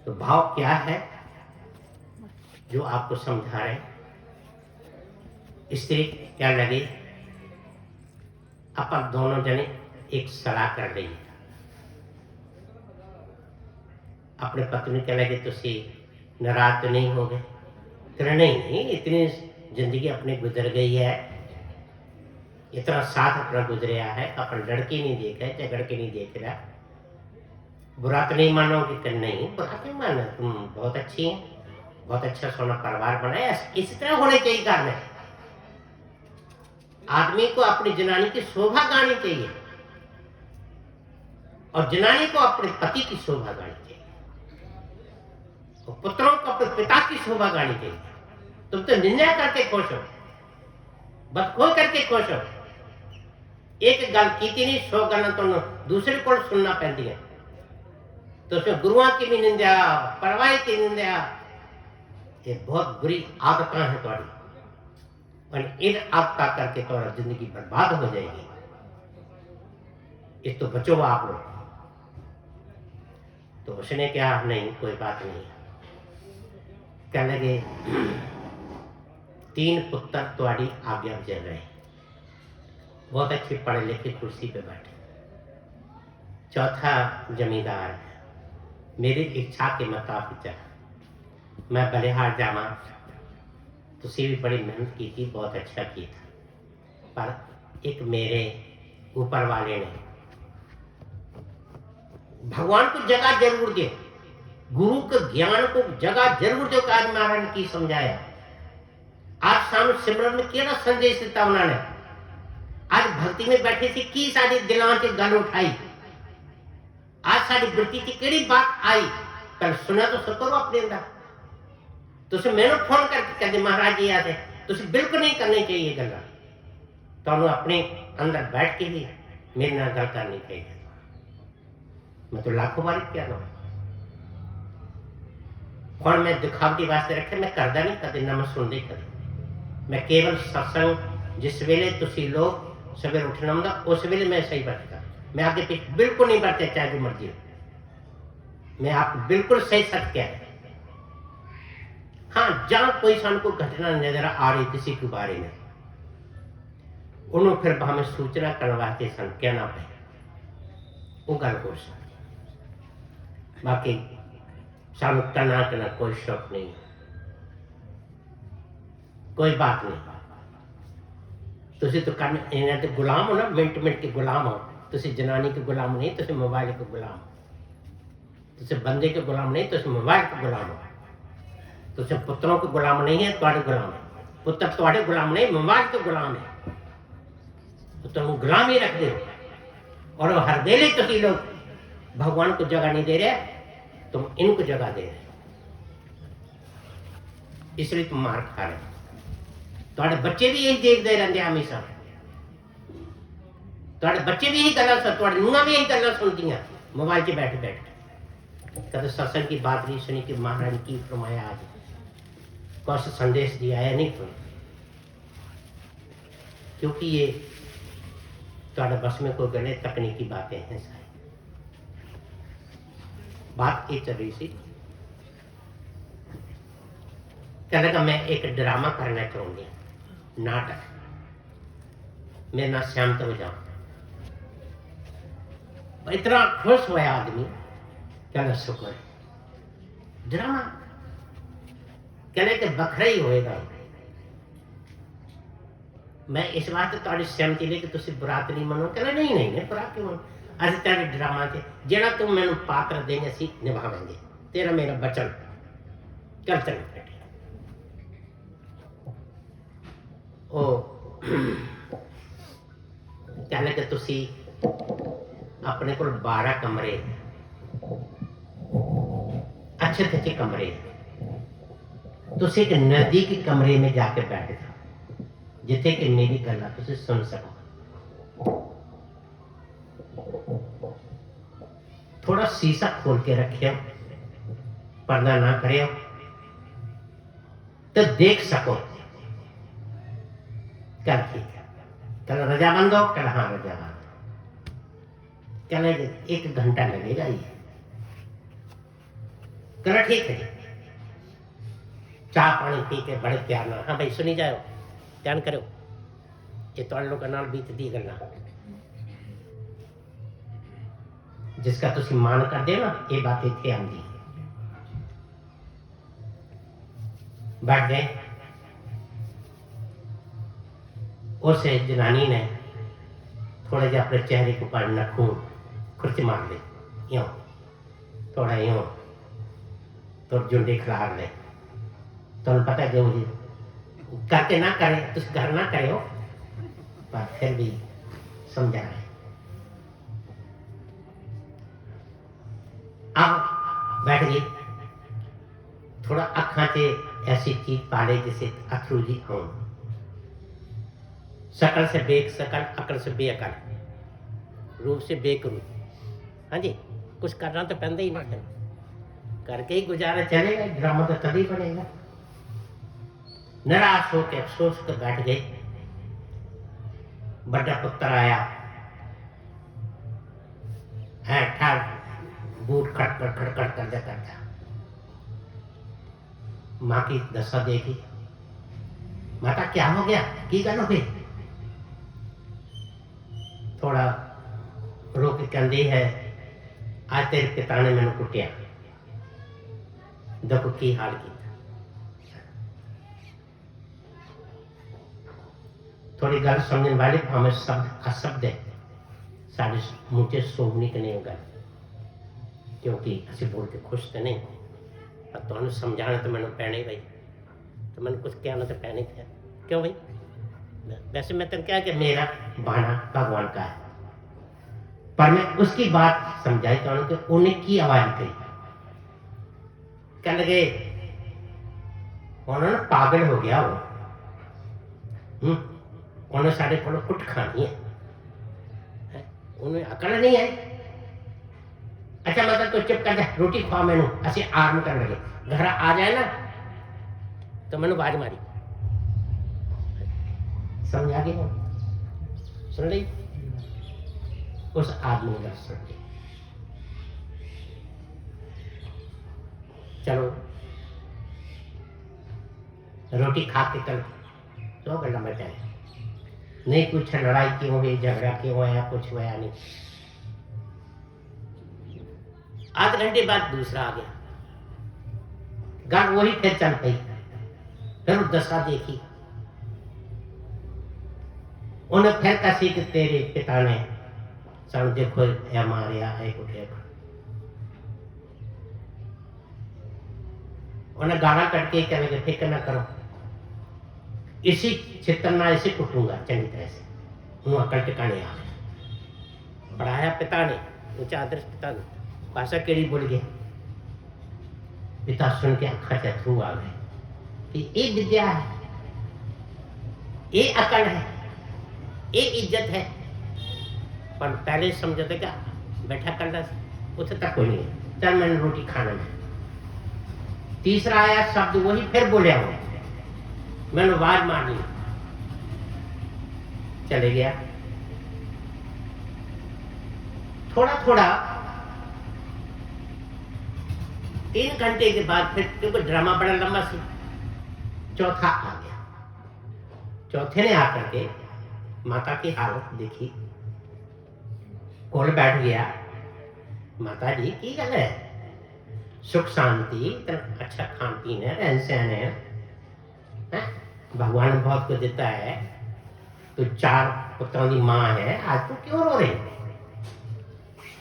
तो भाव क्या है जो आपको समझा रहे? स्त्री क्या लगी, अपन दोनों जने एक सलाह कर रही है, अपने पत्नी के लगे तुसी नाराज तो नहीं हो गए? नहीं, इतनी जिंदगी अपनी गुजर गई है, इतना साथ अपना गुजरिया है, अपन लड़की नहीं देख रहे, झगड़ के नहीं देख रहा, बुरा तो नहीं मानोगे कि नहीं, बुरा क्यों मानो, तुम बहुत अच्छी हैं, बहुत अच्छा सोना परिवार बनाया, इसी तरह होने चाहिए घर में। आदमी को अपनी जनानी की शोभा गानी चाहिए और जनानी को अपने पति की शोभा गानी चाहिए और पुत्रों को अपने पिता की शोभा गानी चाहिए। तुम तो निंदा करके खुश हो, बदखोई करके खुश हो, एक गल की नहीं, 100 गल्लां तुहानूं दूसरे को सुनना पैंदी है, तो उसमें गुरुओं की भी निंदा, परवाही की निंदा, ये बहुत बुरी आदतें हैं तुम्हारी, और इन आदत करके तुम्हारा जिंदगी बर्बाद हो जाएगी। इस तो बचो आप लोग। तो उसने कहा नहीं, कोई बात नहीं। कहने लगे 3 पुत्र तुम्हारी आज्ञा चल रहे, बहुत अच्छे पढ़े लिखे कुर्सी पे बैठे, चौथा जमींदार है। मेरी इच्छा के मुताबिक मैं बलिहार जावा, तुसी भी बड़ी मेहनत की थी, बहुत अच्छा की था, पर एक मेरे ऊपर वाले ने भगवान को जगह जरूर दे, गुरु के ज्ञान को जगह जरूर दो। आज महाराज ने की समझाया, आज शाम सिमरन में केड़ा संदेश दिता उन्होंने, आज भक्ति में बैठे थे की साड़ी दिलों से गल उठाई, आज साड़ी वृत्ति की केड़ी बात आई, कल सुना तो सको अपने अंदर। तुम मैंने फोन करके कहते महाराज जी आते, तुम बिल्कुल नहीं करनी चाहिए गल्ला, तो अपने अंदर बैठ के ही मेरे नाल गल करनी चाहिए। मैं तो लाखों बार क्या ना फोन मैं दिखावटी वास्ते रखे, मैं करदा नहीं कदे, ना मैं सुनदी कदे। मैं केवल सत्संग जिस वेले तुसी लोग सवेरे उठना होंदा उस वेले मैं सही बैठता, मैं आगे पीछे बिल्कुल नहीं बढ़ते, चाहे जो मर्जी हो। मैं आप बिल्कुल सही सच कह रहे। हाँ, जहां कोई सन को घटना नजर आ रही किसी के बारे में, उन्होंने फिर हमें सूचना करने वास्ते सन कहना पे, वो गल हो सकती। बाकी सानू करना करना कोई शौक नहीं, कोई बात नहीं। तुसी तो करना इन्हें तो गुलाम हो ना, मिनट मिनट के गुलाम हो। तुसी जनानी के गुलाम नहीं, तुसी मोबाइल के गुलाम हो। तुसी बंदे के गुलाम नहीं, तुसी मोबाइल के गुलाम हो। तुसी पुत्रों के गुलाम नहीं है, तुम्हारे गुलाम है। पुत्र तुम्हारे गुलाम नहीं, मोबाइल के गुलाम है। तो तुम गुलाम ही रख दे, और हर वेले तुसी लोग भगवान को जगह नहीं दे रहे, तुम इनको जगह दे रहे, इसलिए तुम मार खा रहे। तुम्हारे बच्चे भी यही देखते रहते हमेशा, तुम्हारे बच्चे भी यही गल्लां सुन, तुम्हारी नूंहां भी यही गल्लां सुनदियां मोबाइल से बैठ बैठ। कभी सत्संग की बात नहीं सुनी कि महाराज ने की फरमाया, आज कौन सा संदेश दिया है नहीं सुना, क्योंकि ये तुम्हारे बस में कोई गले तकनीकी बातें हैं। सारी बात ये चल रही थी, कह लगा मैं एक ड्रामा करना चाहूंगी, नाटक। मेरा नाम श्याम तो जाऊं, इतना खुश हुआ आदमी, क्या शुक्र है। ड्रामा कहने के बखरा ही होएगा। मैं इस बात तुम्हारी सहमति ले कि तुम बुरात नहीं मनो, कहना नहीं नहीं नहीं बुरा क्यों मनो, अस तेरे ड्रामा से जेड़ा तुम मैंने पात्र देंगे असी निभावेंगे, तेरा मेरा बचन कल तक बैठे। ओ कहने के तुसी अपने को 12 कमरे, अच्छे अच्छे कमरे, तुसी एक नजदीकी कमरे में जाके बैठे था, जिथे कि मेरी गल्ला तुसी सुन सको। थोड़ा शीशा खोल के रखियो, पर्दा ना करियो, तो देख सको। कल ठीक है, कल रजामंद हो, कल हाँ रजामंद, कल 1 घंटा लगेगा ये, कल ठीक है। चाह पानी पी के बड़े प्यार ना, हाँ भाई सुनी जाओ, ध्यान करो, ये तुहाडे लोकां नाल बीतदी गल्लां, जिसका तुसी मान कर दे ना, ये बात इत्थे आंदी। बैठ गए, उस जनानी ने थोड़ा जिहा अपने चेहरे के ऊपर नखून खुर्च मार ले, यूं थोड़ा यूं, तो जुंडे खिलार ले। तुम पता जो जी करके ना करे, तुम घर ना करे हो, पर फिर भी समझा रहे। अब बैठ गई, थोड़ा अखा से ऐसी चीज पाले जिसे अथरू जी हो, शकल से बेशकल, अकल से बेअकल, रूप से बेकरूप। हाँ जी, कुछ करना तो पैंदा ही ना, करके ही गुजारा चलेगा, ड्रामा तो तभी बनेगा। निराश होकर अफसोस कर बैठ गए। बड़ा पुत्र आया है, ठार बूट खड़खड़ खड़खड़ कर जाता था। माँ की दशा देखी, माता क्या हो गया, की गल हो गई। थोड़ा रो के कहती है आज तेरे पिता ने मैंने कुटिया, देखो की हाल किया। थोड़ी गल समझने वाले भावें शब्द अशब्द है, साढ़े मुझे सोगनी के नहीं गल, क्योंकि असं बोल के खुश तो नहीं, पर तुम समझाना तो मैंने पैने भाई, तो मैंने कुछ कहना तो पैने थे। क्यों भाई? वैसे मैं तेन क्या कि मेरा बाना भगवान का है, पर मैं उसकी बात समझाई तो कि उन्हें की आवाज करी, कह लगे उन्होंने पागल हो गया वो, उन्हें साढ़े को कुट खानी है, उन्हें अकल नहीं है। अच्छा मतलब तो चुप कर जा, रोटी खा मैनू, असं आराम कर लगे, घर आ जाए ना तो मैंने आवाज मारी, समझ आ गई? सुन ली? उस आदमी ने सुन ली। चलो रोटी खा के कल तो गला में जाए, नहीं कुछ लड़ाई क्यों हुई, झगड़ा क्यों हुआ, कुछ हुआ नहीं। आध घंटे बाद दूसरा आ गया, गाल वही फिर चल पई, फिर दशा देखी, उन्हें फिर कसी कि तेरे पिता ने सन देखो या मारिया है कुछ, उन्हें गाला कटके कहेंगे फिक्र न करो, इसी चित्रना इसे कुटूंगा चंगी तरह से, उन्हें अकल टिकाने आ गए। पढ़ाया पिता ने, ऊंचा आदर्श पिता ने, भाषा केड़ी बोल गया, पिता सुन के अखा से अथरू आ गए कि ये विद्या है, ये अकल है, ये इज्जत है। पर पहले समझते क्या बैठा कर दस उसे तक कोई नहीं है, चल मैंने रोटी खाना है। तीसरा आया शब्द वही फिर बोले हो, मैंने आवाज मारनी, चले गया। थोड़ा थोड़ा 3 घंटे के बाद फिर, क्योंकि ड्रामा बड़ा लंबा सी, चौथा आ गया। चौथे ने आकर के माता की हालत देखी, कोल बैठ गया, माता जी की गल है, सुख शांति, अच्छा खान पीन है, रहन सहन है, भगवान ने बहुत कुछ देता है, तो 4 पुत्रों की माँ है, आज तो क्यों रो रही?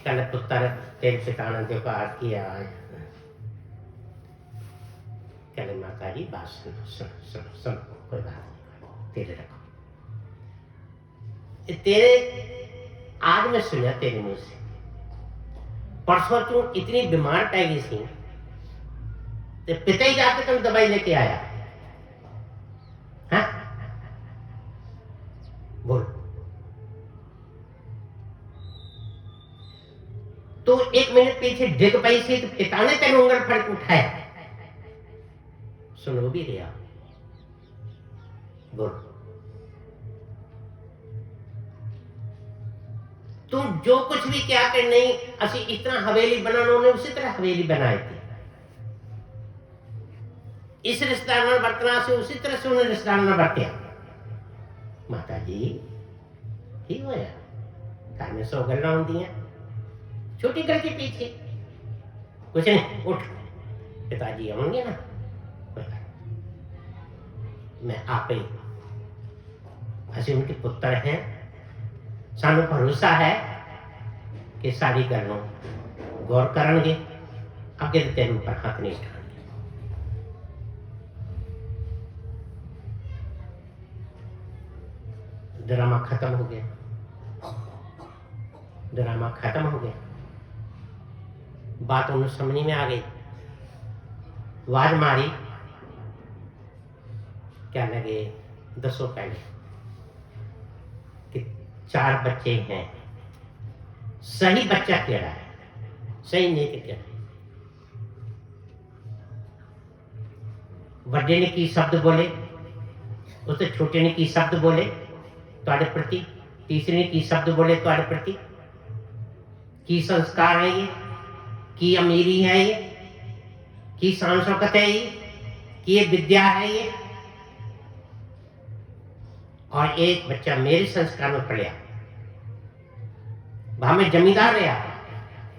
कल पुत्र तेरे पिता ने देखो आज किया, कहले माता जी बात सुनो सुनो सुनो सुनो, कोई बात नहीं, तेरे रखो, तेरे आज मैं सुना तेरे मुंह से, परसों तू इतनी बीमार पै गई सी, तो पिता ही जाके तुम दवाई लेके आया, हाँ बोल। तो 1 मिनट पीछे डिग पाई सी, तो पिता ने तेन उंगल फड़ के उठाया, सुनो भी रहा, बोल। तुम जो कुछ भी क्या कर नहीं, असी इस तरह हवेली बनाना, उन्हें उसी तरह हवेली बनाई थी, इस रिश्तेदार में बरतना से उसी तरह से उन्हें रिश्तेदार में बरतिया। माता जी ठीक होया, घर में 100 गल्ला होंगी, छोटी गल के पीछे कुछ नहीं, उठ पिताजी आएंगे ना, मैं आप ही, असि उनके पुत्र हैं, सानू भरोसा है कि सारी गलों गौर करेंगे, अगे तो तेरे ऊपर हाथ नहीं उठाएंगे। ड्रामा खत्म हो गया, ड्रामा खत्म हो गया, बात उन्हें समझ में आ गई, आवाज मारी, क्या लगे दसो पहले कि 4 बच्चे हैं, सही बच्चा केड़ा है, सही नहीं कि केड़ा, बड़े ने की शब्द बोले, उससे छोटे ने की शब्द बोले तुम्हारे प्रति, तीसरे ने की शब्द बोले तुम्हारे प्रति, की संस्कार है ये, की अमीरी है ये, की शान शौकत है ये, कि ये विद्या है ये। और एक बच्चा मेरे संस्कार में पढ़िया, भावे जमींदार रहा,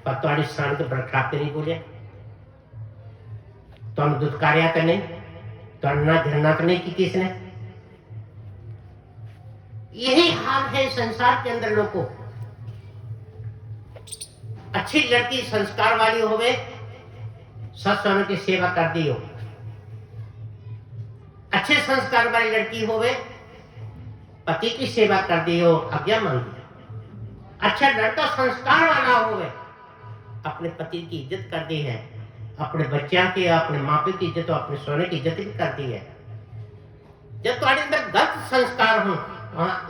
पर तुहाडी सान के बरखलाफ नहीं बोलिया, तुहानू दुत्कारिया तो नहीं, तुहाडे नाल घृणा तो नहीं की किसने। यही हाल है संसार के अंदर लोगों। अच्छी लड़की संस्कार वाली होवे, सस स्वामी की सेवा कर दी हो। अच्छे संस्कार वाली लड़की होवे, पति की सेवा कर दी हो, आज्ञा मान दी। अच्छा लड़का संस्कार वाला होवे, अपने पति की इज्जत कर दी है, अपने बच्चों की, अपने माँ पिता की इज्जत, अपने सोने की इज्जत भी कर दी है। जब तुम्हारे अंदर गलत संस्कार हो,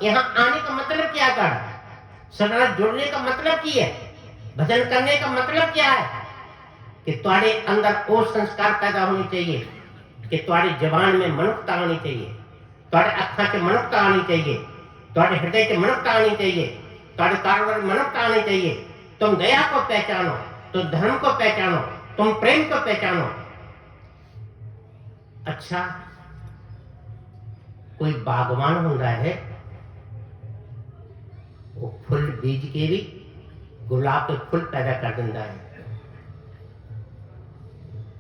यहाँ आने का मतलब क्या कर, सदा जुड़ने का मतलब क्या है, भजन करने का मतलब क्या है, कि तुम्हारे अंदर वो संस्कार पैदा होने चाहिए कि तुम्हारी जबान में मनुष्यता आनी चाहिए, तुम्हारे अखा से मनुष्यता आनी चाहिए, तुम्हारे हृदय से मनुष्यता आनी चाहिए, तुम्हारे कारोबार में मनुष्यता आनी चाहिए। तुम दया को पहचानो, तुम धर्म को पहचानो, तुम प्रेम को पहचानो। अच्छा कोई बागवान होता है, वो फुल बीज के भी गुलाब के फुल पैदा कर देता है,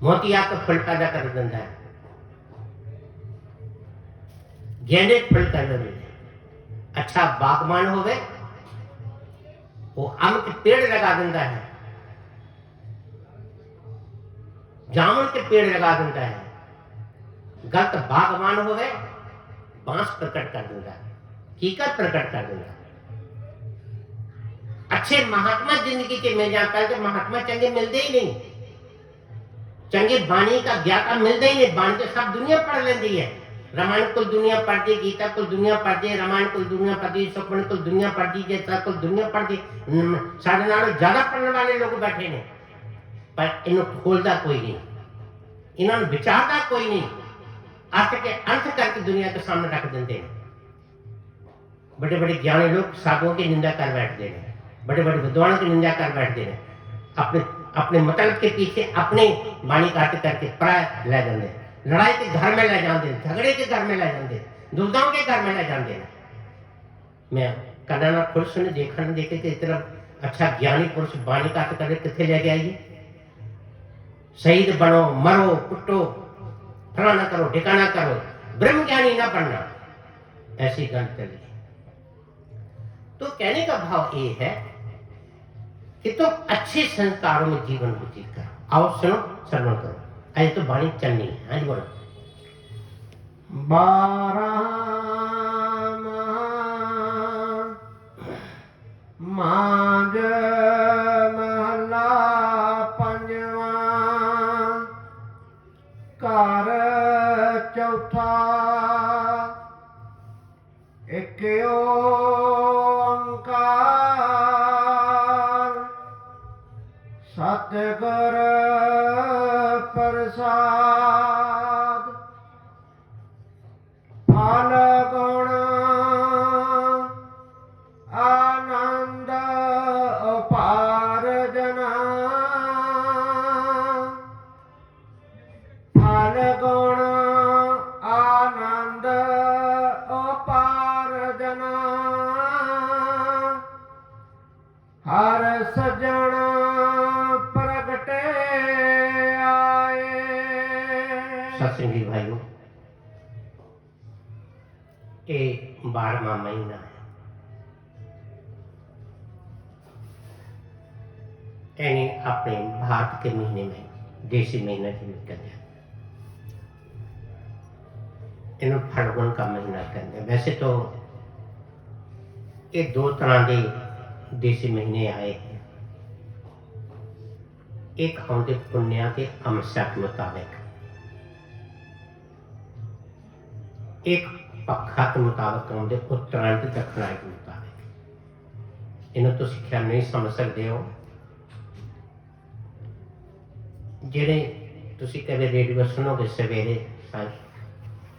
मोतिया के फुल पैदा कर देता है, गेंदे फुल कर देते हैं। अच्छा बागवान होवे, वो आम के पेड़ लगा देता है, जामुन के पेड़ लगा देता है। गलत बागवान होवे, बांस प्रकट कर देता है, कीकर प्रकट कर देता है। अच्छे महात्मा जिंदगी के मिल जाता है, तो महात्मा चंगे मिलते ही नहीं, चंगे बाणी का ज्ञाता मिलते ही नहीं। बाणी तो सब दुनिया पढ़ लेती है, रामायण कुल दुनिया पढ़ती, गीता कुल दुनिया पढ़ती, रामायण कुल दुनिया पढ़ती, सुखमणि कुल दुनिया पढ़ती, जैसा कुल दुनिया पढ़ती। साढ़े नालों ज्यादा पढ़ने वाले लोग बैठे ने, पर इन्हों खोलता कोई नहीं, इन्होंने विचारता कोई नहीं, अर्थ के अंत करके दुनिया के सामने रख देते हैं। बड़े बड़े ज्ञानी लोग साधुओं की निंदा कर बैठते हैं, बड़े बड़े विद्वानों की निंदा कर बैठते हैं, अपने अपने मतलब के पीछे अपने वाणी काट करके प्राय ले जाते, लड़ाई के घर में ले जाते, झगड़े के घर में ले जाते, दुविधाओं के घर में ले जाते। मैं कन्ना पुरुष ने देखा नहीं देखे कि इतना अच्छा ज्ञानी पुरुष वाणी काट करके कितने ले गया। शहीद बनो, मरो, कुटो, फलाना करो, ठिकाना करो, ब्रह्म ज्ञानी ना बनना, ऐसी गल चली। तो कहने का भाव ये है कि तुम अच्छे संस्कारों में जीवन व्यतीत करो। आओ सुनो, श्रवण करो। आज तो वाणी चलनी है। आज बोलो। 12 माघ महला पंजवा, घर चौथा, एक ओंकार, सतगुर प्रसाद, फल गुण आनंद अपार जना, फल गुण आनंद अपार जना, हर सजन प्रगटे आए। सत्संगी भाइयों, ये 12वां महीना है। यानी अपने भारत के महीने में देसी महीना की निकल जाए, इन्हें फल्गुन का महीना कहते हैं। वैसे तो ये 2 तरह के देसी महीने आए हैं। एक आउंदे पुण्या के अमस्या के मुताबिक, एक पखा के मुताबिक आउंदे उत्तरायण के दक्षिणायन के मुताबिक। इन्हें तो सिक्ख्या नहीं समझ सकते हो। जेड़े तुसी कभी रेडियो सुनोगे सवेरे सांझ,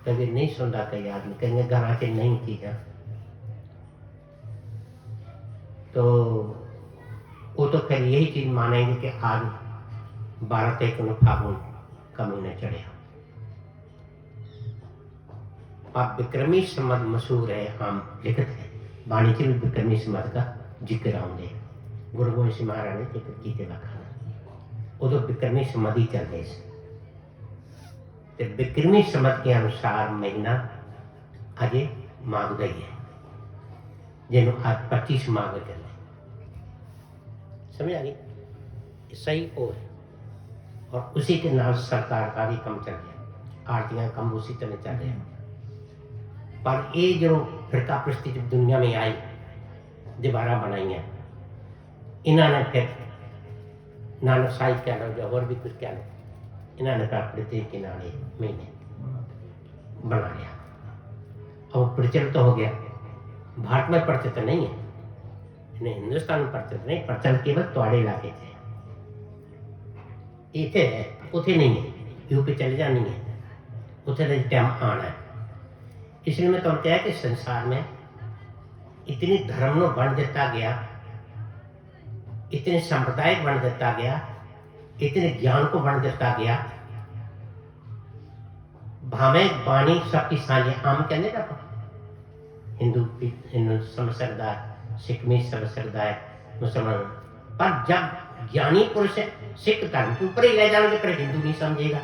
कभी नहीं सुनता कई आदमी, कहेंगे घर से नहीं थी क्या, तो वो तो फिर यही चीज मानेंगे कि आज 12 तारीख को फागुन का महीना चढ़ेगा। आप विक्रमी संवत मशहूर है, हम लिखते हैं वाणी से भी विक्रमी संवत का जिक्र आउंदे। गुरु गोबिंद सिंह महाराज ने जिक्र कीते वखान उदो बिक्रमी संमत ही चल रहे थे। बिक्रमी संमत के अनुसार महीना अजे माघ ही है, जिन्हों आज 25 माघ चल समझ आ गई, सही हो है। और उसी के नाल सरकार का भी कम चल गया, आरतियां कम उसी तरह चल रहे हैं। पर ये जो फिरका प्रस्ती जब दुनिया में आई, दीवारा बनाई है, इन्होंने फिर नानक साहिब कह लो या और भी कुछ कह लो, इन्होंने फिर अपने तरीके महीने बना लिया। अब प्रचलित तो हो गया, भारत में प्रचलित नहीं है, इन्हें हिंदुस्तान में प्रचलित नहीं, प्रचलित केवल थोड़े इलाके थे, इतने है उथे नहीं है, यूपी चले जानी है, उथे टाइम आना है। इसलिए मैं तुम कहा कि संसार में इतनी धर्म नो बन दिता गया, इतने संप्रदाय बन दिता गया, इतने ज्ञान को बन दिता गया, भावे बाणी सबकी साझी आम कहने का हिंदू समझ सकता है, सिख भी समझ सकता है, मुसलमान। पर जब ज्ञानी पुरुष सिख धर्म के ऊपर ही ले जाएंगे पर हिंदू नहीं समझेगा।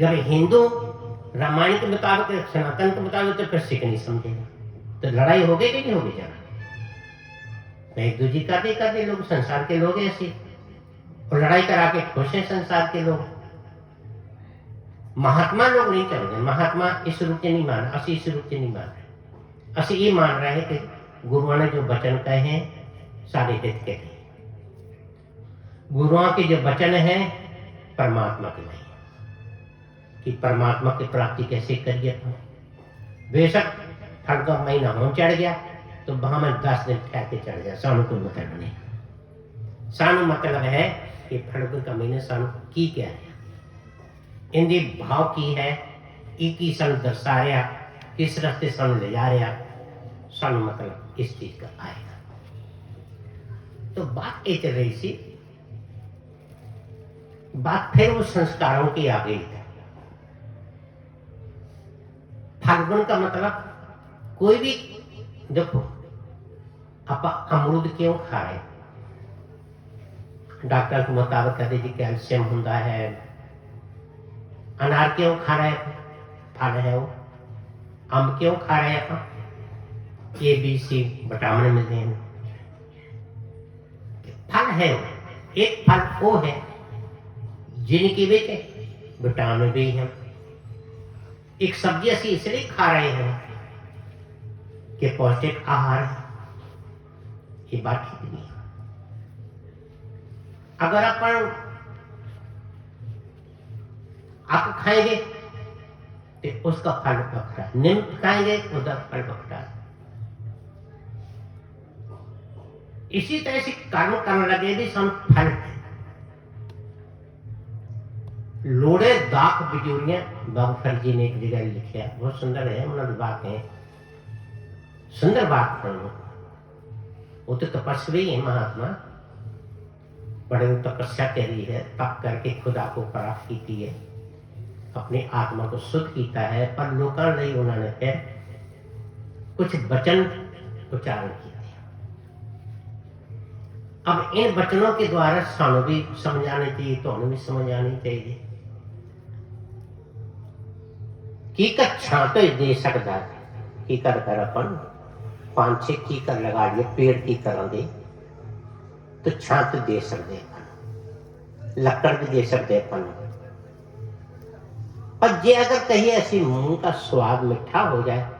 जब हिंदू रामायण के मुताबिक सनातन के मुताबिक तो फिर सिख नहीं समझेगा, तो लड़ाई हो गई कि नहीं होगी? जरा एक दूसरी करते लोग, संसार के लोग ऐसे, और लड़ाई करा के खुश है संसार के लोग। महात्मा लोग नहीं चल रहे, महात्मा इस रूप से नहीं मान रहे, असि इस रूप से नहीं मान रहे, असि ये मान रहे हैं कि गुरुओं ने जो वचन कहे हैं सारे हित के लिए, गुरुओं के जो वचन हैं परमात्मा के लिए, कि परमात्मा की प्राप्ति कैसे करिए। बेशक फल का महीना होम चढ़ गया तो वहां में 10 दिन ठहर के चढ़ गया, सानू कोई मतलब नहीं। सानू मतलब है कि फल का महीने सानू की क्या है, इनके भाव की है, की सानू दर्शा रहा, किस रास्ते सानू ले जा रहा, सानू मतलब इस चीज का आएगा। तो बात ये चल रही थी, बात फिर उस संस्कारों की आ गई। फाल्गुन का मतलब कोई भी, देखो आप अमरूद क्यों खा रहे, डॉक्टर के मुताबिक कहते जी कैल्शियम होता है। अनार क्यों खा रहे, फल है वो। अम्ब क्यों खा रहे हैं, ABC विटामिन मिलते हैं, फल है वो। एक फल वो है जिनकी विच विटामिन भी है। एक सब्जी असी इसलिए खा रहे हैं कि पौष्टिक आहार है, ये बात ठीक नहीं है। अगर अपन आप खाएंगे तो उसका फल बखरा, नीम खाएंगे उसका फल बखरा। इसी तरह से कर्म करने लगे भी सम फल लोड़े दाख बिजूरियां। बाबूफर जी ने एक जगह लिखा, बहुत सुंदर है, उन्होंने बात है, सुंदर बात है। वो तो तपस्वी है, महात्मा बड़े तपस्या करी है, तप करके खुदा को प्राप्त की है, अपनी आत्मा को शुद्ध किया है। पर लोगों ने उन्होंने फिर कुछ वचन उच्चारण किए। अब इन वचनों के द्वारा सानू भी समझ आनी चाहिए, तुहानू भी समझ आनी चाहिए की कर छां तो दे सकता है, की कर अपन 5-6 कीकर लगा लिए पेड़ की तरह दे तो छां तो दे सकते अपन, लकड़ भी दे सकते अपन। पर जे अगर कहिए ऐसी मुंह का स्वाद मिठा हो जाए,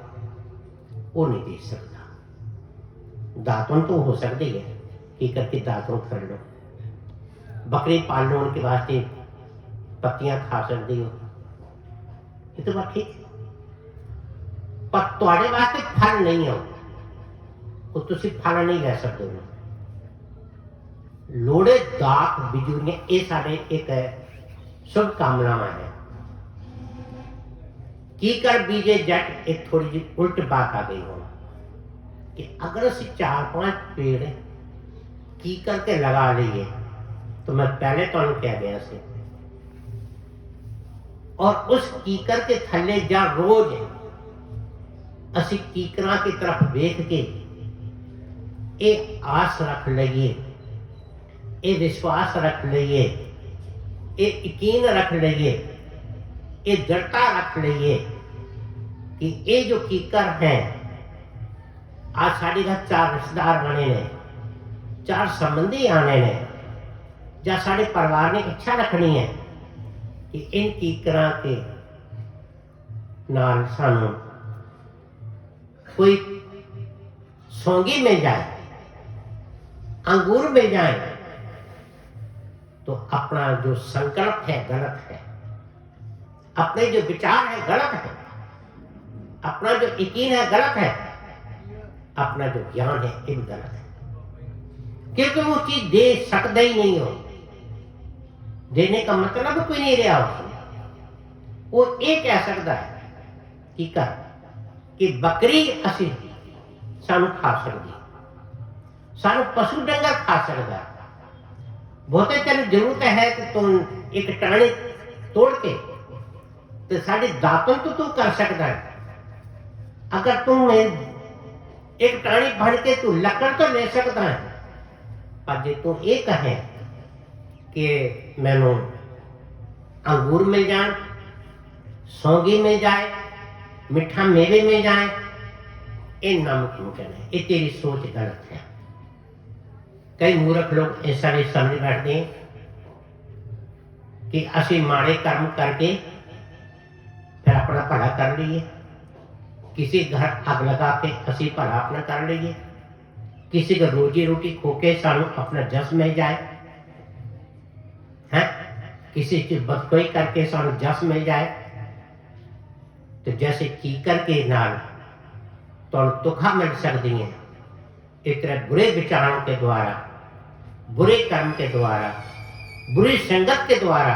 वो नहीं दे सकता। दातुन तो हो सकती है कि करके दातुन कर लो, बकरी पाल लो, उनके वास्ते पत्तियां खा सकती हो, ये तो बात ठीक है। पर तुहाडे वास्ते फल नहीं हो, वो तुसी फल नहीं ले सकते हो। लोड़े दाख बिजूरियां ये सारे एक शुभ कामनावां है। की कर बीजे जट, एक थोड़ी जी उल्ट बात आ गई हो कि अगर असी 4-5 पेड़ की करके लगा लीए, तो मैं पहले तुहानू कह गया सी, और उस कीकर के थले जा रोज असी कीकरां की तरफ देख के ये आस रख लीए, ये विश्वास रख लीए, ये यकीन रख लीए, ये दृढ़ता रख लीए कि ये जो कीकर हैं, आज साढ़े घर 4 रिश्तेदार बने ने, 4 संबंधी आने ने, या साढ़े परिवार ने इच्छा रखनी है कि इन कीकरां के नाल सानू कोई सौंगी मिल जाए, अंगूर मिल जाए, तो अपना जो संकल्प है गलत है, अपने जो विचार है गलत है, अपना जो यकीन है गलत है, अपना जो ज्ञान है ये भी गलत है, क्योंकि वो चीज दे सकता ही नहीं हो। देने का मतलब कोई नहीं रहा उसमें। वो ये कह सकता है कि बकरी असी सानू खा सकती, सानू पशु डंगर खा सकता, बहुते तेन जरूरत है कि तुम एक टाणी तोड़ के तो साढ़े दातन तो तू कर सकता है। अगर तुम एक टाणी बन के तू लकड़ तो ले सकता है, पर जो तू ये कहे कि मैनू अंगूर मिल जाए, सौंगी मिल जाए, मिठा मेवे मिल जाए, ये नामुमकिन है, ये तेरी सोच गलत है। कई मूर्ख लोग ऐसा भी समझ बैठते हैं कि असी माड़े कर्म करके फिर अपना भला कर लीए, किसी घर अग लगा के असी भला अपना कर लीए, किसी को रोजी रोटी खो के सानू अपना जस मिल जाए, है किसी की बदकोई करके सानू जस मिल जाए। तो जैसे कीकर के नाल तो तुखा मिल सकती है, इस तरह बुरे विचारों के द्वारा, बुरे कर्म के द्वारा, बुरी संगत के द्वारा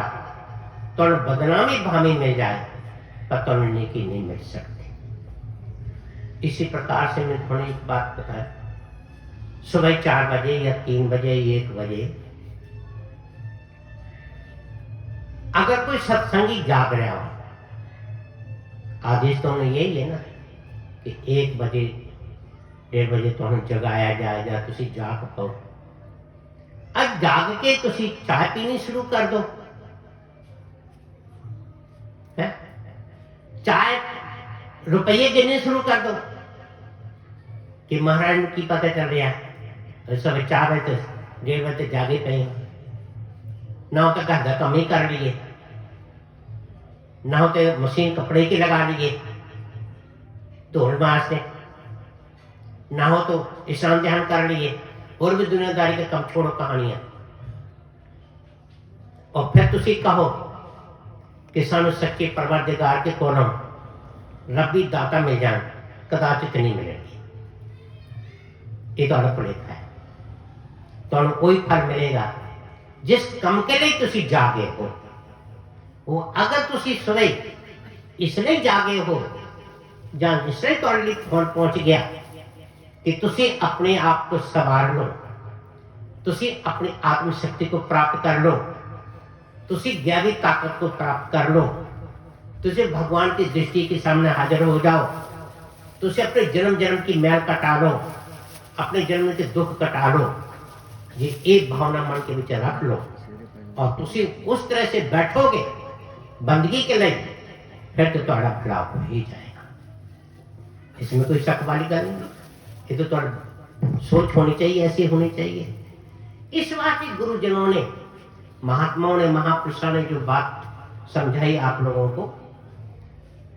तो बदनामी भामी मिल जाए, पर तो नेकी नहीं मिल सकती। इसी प्रकार से मैं थोड़ी एक बात बताया, सुबह 4 बजे या 3 बजे 1 बजे अगर कोई सत्संगी जाग रहा हो, आदेश तो उन्हें यही है ना कि 1 बजे 1:30 बजे तो जगाया जाएगा, तुसी जाग पाओ। अब जाग के तुसी चाय पीनी शुरू कर दो, है चाय रुपये गिनने शुरू कर दो कि महाराज की पता चल रहा है सब 4 बजे 1:30 बजे जागे पे, ना हो तो घर का कम ही कर लिए, ना हो तो मशीन कपड़े की लगा लिए धोल वास्ते, ना हो तो स्नान ध्यान कर लिए, और भी दुनियादारी के कम छोड़ो कहानियां, और फिर तुसी कहो कि सानू सच्चे परवरदिगार के कोलों रब्बी दाता मिल जाए, कदाचित नहीं मिलेगी। ये तो भुलेखा है, तो कोई फल मिलेगा जिस कम के लिए तुसी जागे हो, वो अगर तुसी सुबह इसलिए जागे हो या इसलिए तुहाडे लिए फोन पहुंच गया कि तुसी अपने आप को संवार लो, तुसी अपनी आत्मशक्ति को प्राप्त कर लो, तुसी दैवी ताकत को प्राप्त कर लो, तुझे भगवान की दृष्टि के सामने हाजिर हो जाओ, तुझे अपने जन्म जन्म की मैल कटा लो, अपने जन्म के दुख कटा लो, ये एक भावना मन के विचार रख लो, और तुसी उस तरह से बैठोगे बंदगी के लिए, फिर तो तुम्हारा भला हो ही जाएगा। इसमें कोई शक वाली गल नहीं, ये तो तुम्हारी सोच होनी चाहिए, ऐसी होनी चाहिए। इस वास्ते गुरुजनों ने, महात्माओं ने, महापुरुषों ने जो बात समझाई आप लोगों को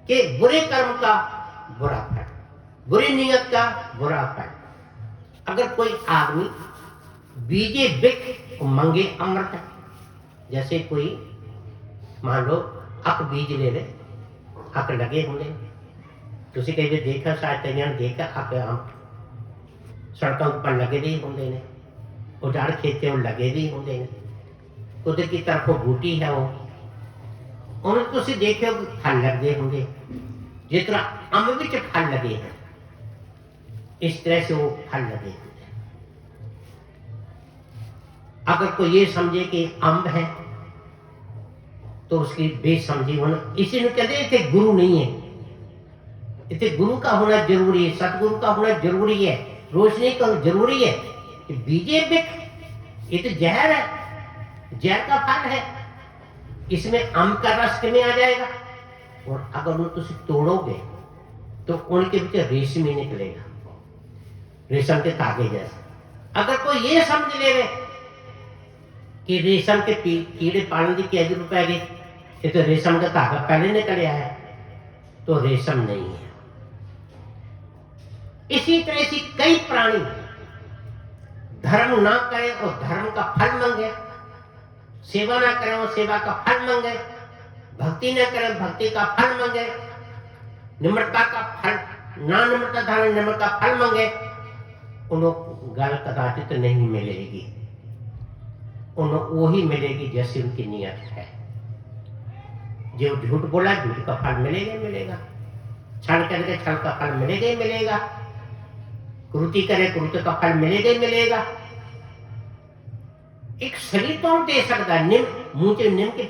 कि बुरे कर्म का बुरा फल, बुरी नीयत का बुरा फल। अगर कोई आदमी बीजे बिक मंगे अमृत, जैसे कोई मान लो अक बीज ले ले, अक लगे होंगे, तुसी कई बार देखा, शायद कई देखा, अक आम सड़कों पर लगे भी होंगे ने, उजाड़ खेते वो लगे भी होंगे ने, कुदरत की तरफ बूटी है वो, उन्हें तुसी देखो फल लगते होंगे, जिस तरह अम्ब विच फल लगे हैं इस तरह से वो फल लगे होंगे। अगर कोई ये समझे कि अम्ब है तो उसकी बेसमझी होना, इसी ने कहते हैं कि गुरु नहीं है, इतने गुरु का होना जरूरी है, सतगुरु का होना जरूरी है, रोशनी तो जरूरी है कि बीजे बिक, ये तो जहर है, जहर का फल है, इसमें आम का रस में आ जाएगा और अगर उनको तोड़ोगे तो उनके पीछे रेशम ही निकलेगा, रेशम के धागे जैसे। अगर कोई ये समझ ले कि रेशम के कीड़े पालने की क्या जरूरत है, ये तो रेशम का धागा पहले निकल आया है, तो रेशम नहीं है। इसी तरह से कई प्राणी धर्म ना करें और धर्म का फल मांगे, सेवा ना करें और सेवा का फल मांगे, भक्ति ना करें भक्ति का फल मांगे, निम्रता का फल ना निम्रता धारण निम्रता का फल मांगे, उन्हें गल कदाचित नहीं मिलेगी, उन्हें वही मिलेगी जैसी उनकी नियत है। जो झूठ बोला झूठ का फल मिलेगा ही मिलेगा, छल करके छल का फल मिलेगा ही मिलेगा, कुरुति करे कुरुति का फल मिलेगा ही मिलेगा। एक शरीर कौन दे सकता है? मुंह से निम की